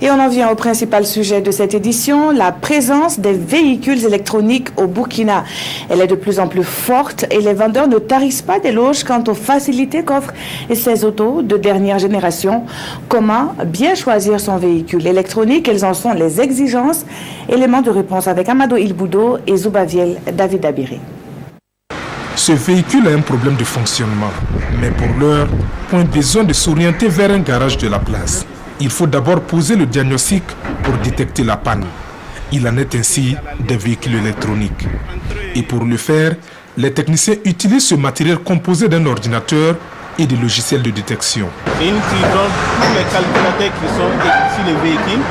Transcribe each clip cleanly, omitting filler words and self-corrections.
Et on en vient au principal sujet de cette édition, la présence des véhicules électroniques au Burkina. Elle est de plus en plus forte et les vendeurs ne tarissent pas d'éloges quant aux facilités qu'offrent ces autos de dernière génération. Comment bien choisir son véhicule électronique? Quelles en sont les exigences? Éléments de réponse avec Amadou Ilboudo et Zoubaviel David Abiré. Ce véhicule a un problème de fonctionnement, mais pour l'heure, point besoin de s'orienter vers un garage de la place. Il faut d'abord poser le diagnostic pour détecter la panne. Il en est ainsi des véhicules électroniques. Et pour le faire, les techniciens utilisent ce matériel composé d'un ordinateur et de logiciels de détection. C'est une qui donne tous les calculateurs qui sont sur les véhicules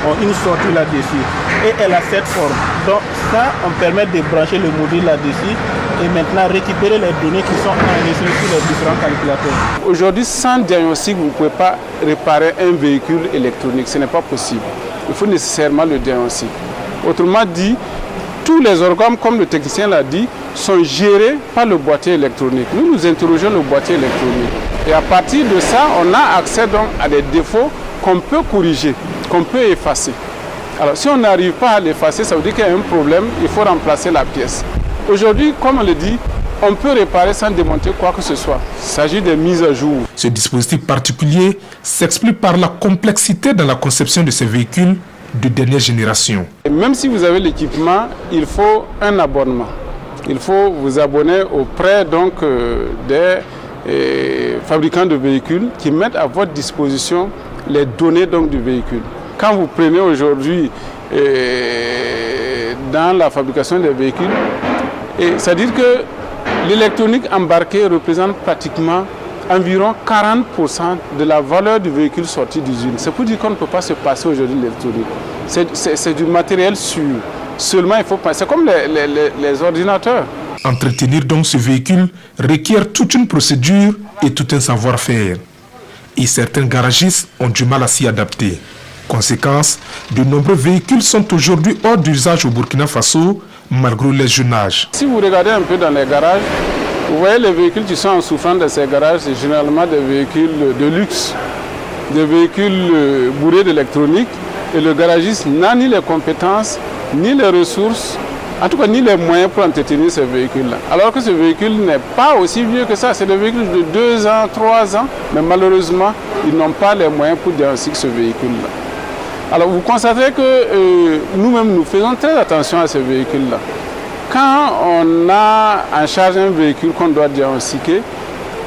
ont une sortie là-dessus. Et elle a cette forme. Donc ça, on permet de brancher le module là-dessus et maintenant récupérer les données qui sont enregistrées sur les différents calculateurs. Aujourd'hui, sans diagnostic, vous ne pouvez pas réparer un véhicule électronique. Ce n'est pas possible. Il faut nécessairement le diagnostic. Autrement dit, tous les organes, comme le technicien l'a dit, sont gérés par le boîtier électronique. Nous interrogeons le boîtier électronique. Et à partir de ça, on a accès donc à des défauts qu'on peut corriger, qu'on peut effacer. Alors si on n'arrive pas à l'effacer, ça veut dire qu'il y a un problème, il faut remplacer la pièce. Aujourd'hui, comme on le dit, on peut réparer sans démonter quoi que ce soit. Il s'agit de mise à jour. Ce dispositif particulier s'explique par la complexité dans la conception de ces véhicules de dernière génération. Et même si vous avez l'équipement, il faut un abonnement. Il faut vous abonner auprès donc, des fabricants de véhicules qui mettent à votre disposition les données donc, du véhicule. Quand vous prenez aujourd'hui dans la fabrication des véhicules, c'est-à-dire que l'électronique embarquée représente pratiquement environ 40% de la valeur du véhicule sorti d'usine. C'est pour dire qu'on ne peut pas se passer aujourd'hui de l'électronique. C'est du matériel sûr. Seulement, il faut passer. C'est comme les ordinateurs. Entretenir donc ce véhicule requiert toute une procédure et tout un savoir-faire. Et certains garagistes ont du mal à s'y adapter. Conséquence, de nombreux véhicules sont aujourd'hui hors d'usage au Burkina Faso, malgré les jeunes âges. Si vous regardez un peu dans les garages, vous voyez les véhicules qui sont en souffrance de ces garages, c'est généralement des véhicules de luxe, des véhicules bourrés d'électronique. Et le garagiste n'a ni les compétences, ni les ressources, en tout cas ni les moyens pour entretenir ces véhicules-là. Alors que ce véhicule n'est pas aussi vieux que ça, c'est des véhicules de 2 ans, 3 ans, mais malheureusement, ils n'ont pas les moyens pour diagnostiquer ce véhicule-là. Alors vous constatez que nous-mêmes, nous faisons très attention à ces véhicules-là. Quand on a en charge un véhicule qu'on doit diagnostiquer,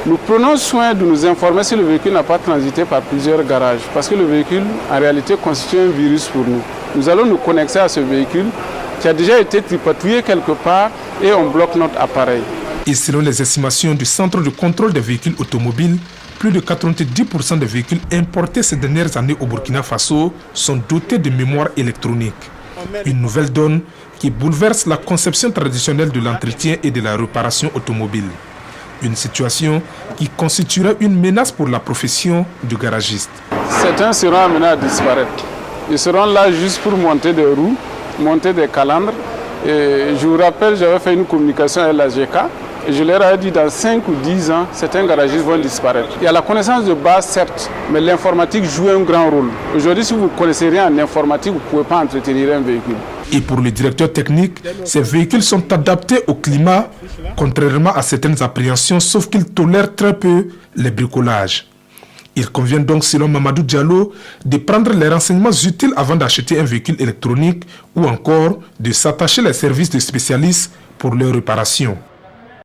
nous prenons soin de nous informer si le véhicule n'a pas transité par plusieurs garages. Parce que le véhicule, en réalité, constitue un virus pour nous. Nous allons nous connecter à ce véhicule qui a déjà été tripatouillé quelque part et on bloque notre appareil. Et selon les estimations du Centre de contrôle des véhicules automobiles, plus de 90% des véhicules importés ces dernières années au Burkina Faso sont dotés de mémoire électronique. Une nouvelle donne qui bouleverse la conception traditionnelle de l'entretien et de la réparation automobile. Une situation qui constituera une menace pour la profession du garagiste. Certains seront amenés à disparaître. Ils seront là juste pour monter des roues, monter des calandres. Et je vous rappelle, j'avais fait une communication avec la GK. Et je leur ai dit dans 5 ou 10 ans, certains garagistes vont disparaître. Il y a la connaissance de base, certes, mais l'informatique joue un grand rôle. Aujourd'hui, si vous ne connaissez rien en informatique, vous ne pouvez pas entretenir un véhicule. Et pour le directeur technique, ces véhicules sont adaptés au climat, contrairement à certaines appréhensions, sauf qu'ils tolèrent très peu les bricolages. Il convient donc, selon Mamadou Diallo, de prendre les renseignements utiles avant d'acheter un véhicule électronique ou encore de s'attacher les services de spécialistes pour leur réparation.